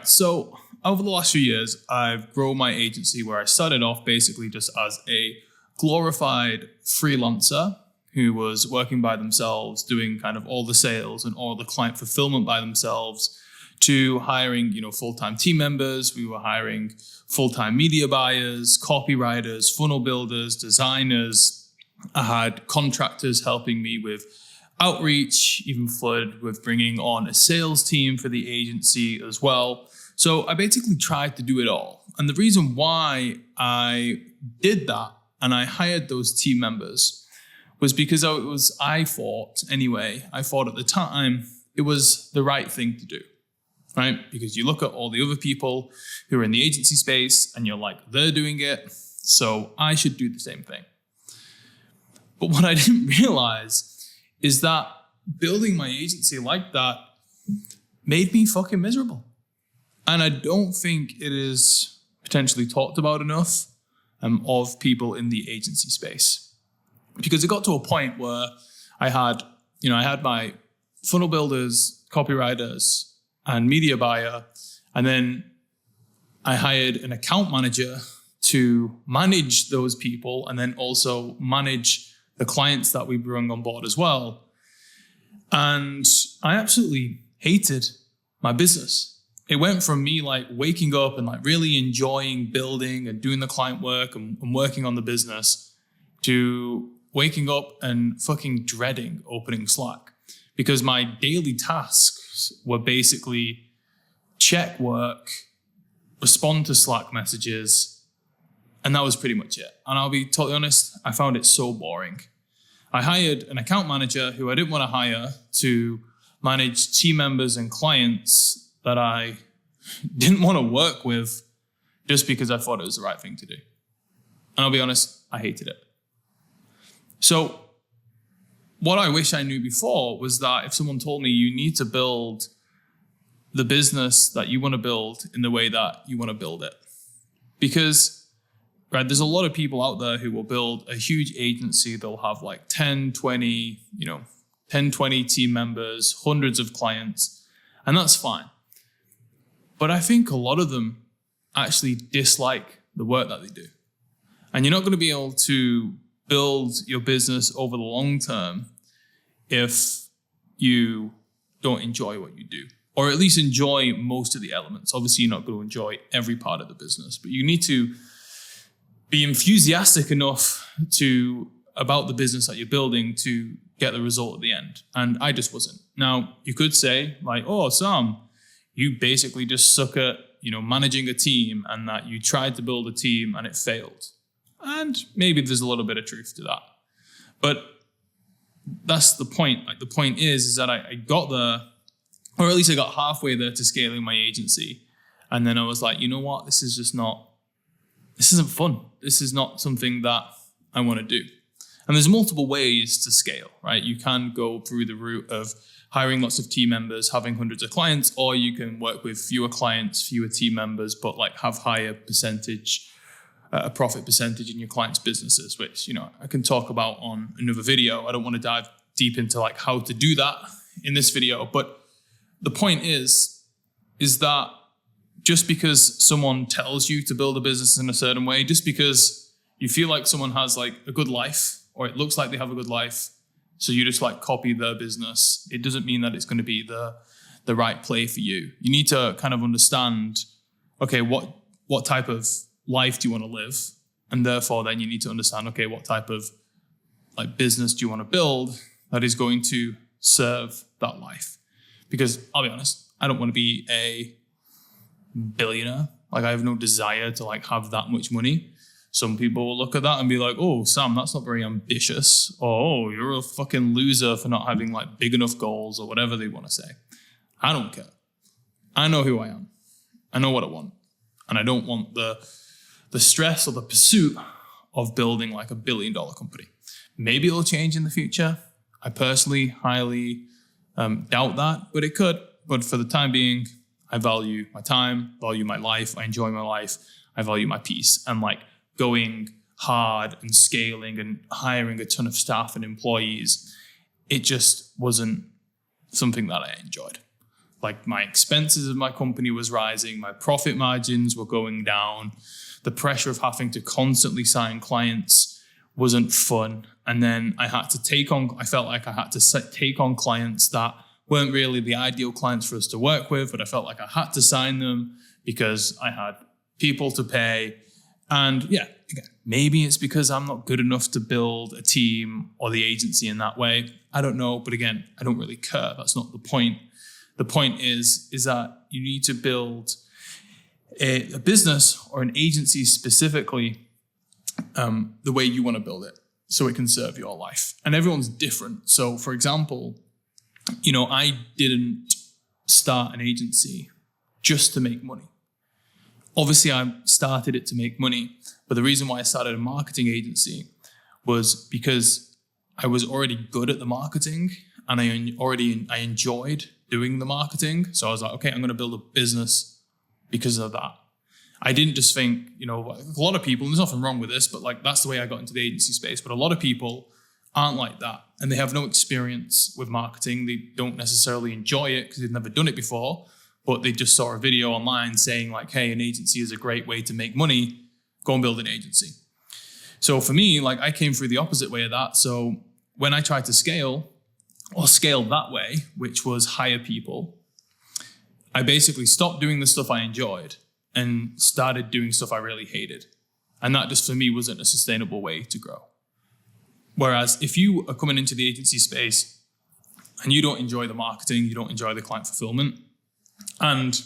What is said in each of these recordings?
right. So over the last few years, I've grown my agency where I started off basically just as a glorified freelancer who was working by themselves, doing kind of all the sales and all the client fulfillment by themselves, to hiring, full-time team members. We were hiring full-time media buyers, copywriters, funnel builders, designers. I had contractors helping me with outreach, even flirted with bringing on a sales team for the agency as well. So I basically tried to do it all. And the reason why I did that and I hired those team members was because I thought at the time, it was the right thing to do, right? Because you look at all the other people who are in the agency space and you're like, they're doing it, so I should do the same thing. But what I didn't realize is that building my agency like that made me fucking miserable. And I don't think it is potentially talked about enough of people in the agency space. Because it got to a point where I had my funnel builders, copywriters, and media buyer, and then I hired an account manager to manage those people and then also manage the clients that we bring on board as well. And I absolutely hated my business. It went from me like waking up and like really enjoying building and doing the client work and working on the business to waking up and fucking dreading opening Slack, because my daily tasks were basically check work, respond to Slack messages, and that was pretty much it. And I'll be totally honest, I found it so boring. I hired an account manager who I didn't want to hire to manage team members and clients that I didn't want to work with just because I thought it was the right thing to do. And I'll be honest, I hated it. So what I wish I knew before was that if someone told me you need to build the business that you want to build in the way that you want to build it. Because, right, there's a lot of people out there who will build a huge agency. They'll have like 10, 20 team members, hundreds of clients, and that's fine. But I think a lot of them actually dislike the work that they do. And you're not going to be able to build your business over the long term if you don't enjoy what you do, or at least enjoy most of the elements. Obviously, you're not going to enjoy every part of the business, but you need to be enthusiastic enough about the business that you're building to get the result at the end. And I just wasn't. Now, you could say like, oh, Sam, you basically just suck at, managing a team, and that you tried to build a team and it failed. And maybe there's a little bit of truth to that. But that's the point. Like, the point is that I got there, or at least I got halfway there to scaling my agency. And then I was like, you know what? This isn't fun. This is not something that I want to do. And there's multiple ways to scale, right? You can go through the route of hiring lots of team members, having hundreds of clients, or you can work with fewer clients, fewer team members, but like have higher profit percentage in your clients' businesses, which, I can talk about on another video. I don't want to dive deep into like how to do that in this video. But the point is that just because someone tells you to build a business in a certain way, just because you feel like someone has like a good life, or it looks like they have a good life, so you just like copy their business, it doesn't mean that it's going to be the right play for you. You need to kind of understand, okay, what type of life do you want to live? And therefore then you need to understand, okay, what type of like business do you want to build that is going to serve that life? Because I'll be honest, I don't want to be a billionaire. Like, I have no desire to like have that much money. Some people will look at that and be like, oh, Sam, that's not very ambitious. Or, oh, you're a fucking loser for not having like big enough goals, or whatever they want to say. I don't care. I know who I am. I know what I want. And I don't want the stress or the pursuit of building like $1 billion company. Maybe it'll change in the future. I personally highly doubt that, but it could. But for the time being, I value my time, value my life. I enjoy my life. I value my peace. And like going hard and scaling and hiring a ton of staff and employees, it just wasn't something that I enjoyed. Like my expenses of my company was rising, my profit margins were going down, the pressure of having to constantly sign clients wasn't fun. And then I felt like I had to take on clients that weren't really the ideal clients for us to work with, but I felt like I had to sign them because I had people to pay. And yeah, again, maybe it's because I'm not good enough to build a team or the agency in that way. I don't know. But again, I don't really care. That's not the point. The point is that you need to build a business or an agency specifically the way you want to build it so it can serve your life. And everyone's different. So for example, I didn't start an agency just to make money. Obviously, I started it to make money, but the reason why I started a marketing agency was because I was already good at the marketing and I enjoyed doing the marketing. So I was like, okay, I'm going to build a business because of that. I didn't just think, a lot of people, and there's nothing wrong with this, but like that's the way I got into the agency space. But a lot of people aren't like that and they have no experience with marketing. They don't necessarily enjoy it because they've never done it before. But they just saw a video online saying like, hey, an agency is a great way to make money. Go and build an agency. So for me, like I came through the opposite way of that. So when I tried to scale that way, which was hire people, I basically stopped doing the stuff I enjoyed and started doing stuff I really hated. And that just for me wasn't a sustainable way to grow. Whereas if you are coming into the agency space and you don't enjoy the marketing, you don't enjoy the client fulfillment, and,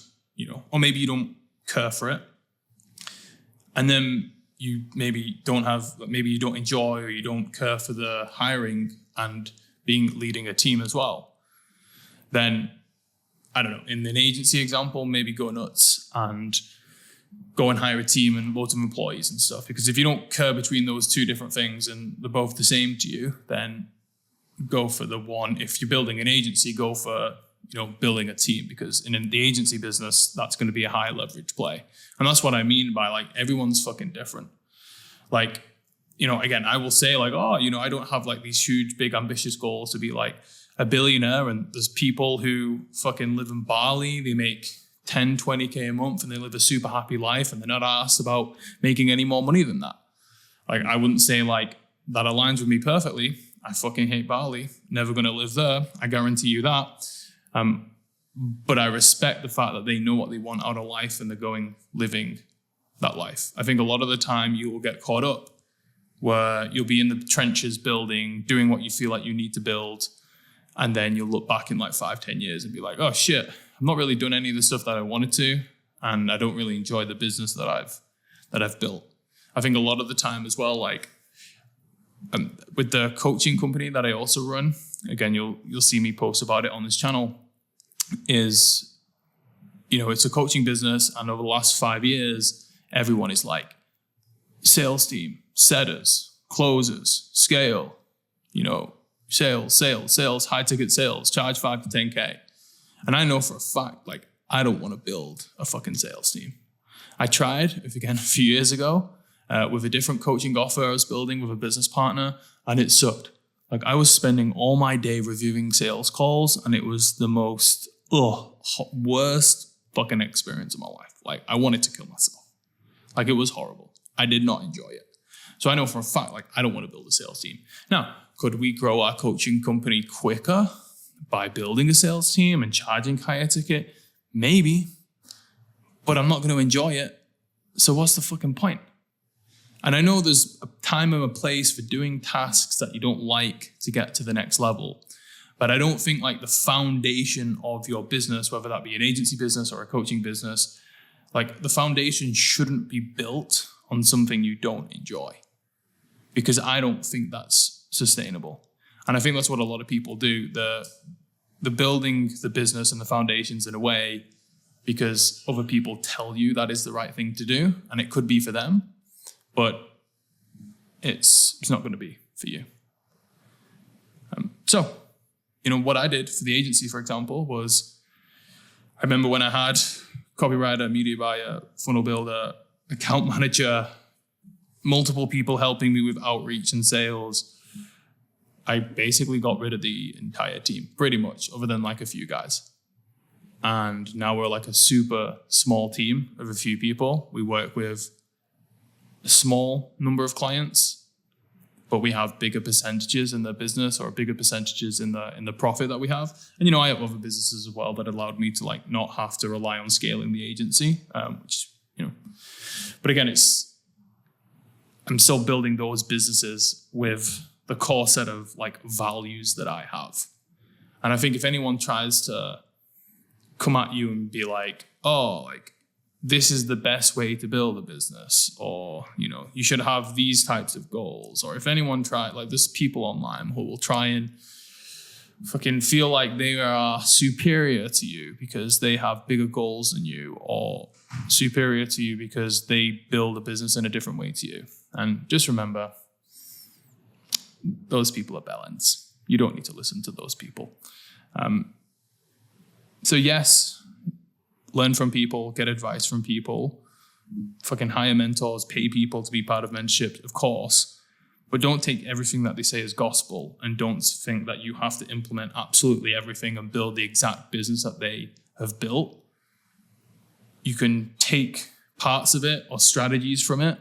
or maybe you don't care for it. And then you maybe you don't enjoy or you don't care for the hiring and leading a team as well. Then, I don't know, in an agency example, maybe go nuts and go and hire a team and loads of employees and stuff. Because if you don't care between those two different things and they're both the same to you, then go for the one. If you're building an agency, go for building a team, because in the agency business, that's going to be a high leverage play. And that's what I mean by like, everyone's fucking different. Like, again, I will say like, I don't have like these huge, big, ambitious goals to be like a billionaire. And there's people who fucking live in Bali. They make 10, 20K a month and they live a super happy life and they're not asked about making any more money than that. Like, I wouldn't say like that aligns with me perfectly. I fucking hate Bali. Never going to live there. I guarantee you that. But I respect the fact that they know what they want out of life and they're living that life. I think a lot of the time you will get caught up where you'll be in the trenches doing what you feel like you need to build. And then you'll look back in like 5-10 years and be like, oh shit, I've not really done any of the stuff that I wanted to. And I don't really enjoy the business that I've built. I think a lot of the time as well, like with the coaching company that I also run, again, you'll see me post about it on this channel, is, it's a coaching business. And over the last 5 years, everyone is like sales team, setters, closers, scale, sales, high ticket sales, charge 5 to 10K. And I know for a fact, like, I don't want to build a fucking sales team. I tried, a few years ago, with a different coaching offer I was building with a business partner, and it sucked. Like, I was spending all my day reviewing sales calls, and it was the most worst fucking experience of my life. Like, I wanted to kill myself. Like, it was horrible. I did not enjoy it. So I know for a fact, like, I don't want to build a sales team. Now, could we grow our coaching company quicker by building a sales team and charging higher ticket? Maybe. But I'm not going to enjoy it. So what's the fucking point? And I know there's a time and a place for doing tasks that you don't like to get to the next level. But I don't think like the foundation of your business, whether that be an agency business or a coaching business, like the foundation shouldn't be built on something you don't enjoy. Because I don't think that's sustainable. And I think that's what a lot of people do. The building the business and the foundations in a way because other people tell you that is the right thing to do. And it could be for them, but it's not going to be for you. So, what I did for the agency, for example, was I remember when I had copywriter, media buyer, funnel builder, account manager, multiple people helping me with outreach and sales, I basically got rid of the entire team, pretty much, other than like a few guys. And now we're like a super small team of a few people. We work with a small number of clients, but we have bigger percentages in the business or bigger percentages in the profit that we have. And, I have other businesses as well that allowed me to like not have to rely on scaling the agency, which, but again, I'm still building those businesses with the core set of like values that I have. And I think if anyone tries to come at you and be like, oh, like this is the best way to build a business, or, you should have these types of goals. Or if anyone there's people online who will try and fucking feel like they are superior to you because they have bigger goals than you, or superior to you because they build a business in a different way to you. And just remember, those people are bellends. You don't need to listen to those people. So yes, learn from people, get advice from people, fucking hire mentors, pay people to be part of mentorship, of course, but don't take everything that they say as gospel, and don't think that you have to implement absolutely everything and build the exact business that they have built. You can take parts of it or strategies from it,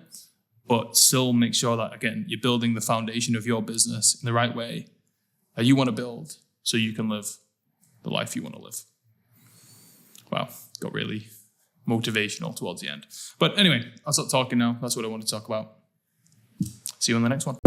but still make sure that, again, you're building the foundation of your business in the right way that you want to build so you can live the life you want to live. Wow, got really motivational towards the end. But anyway, I'll stop talking now. That's what I want to talk about. See you on the next one.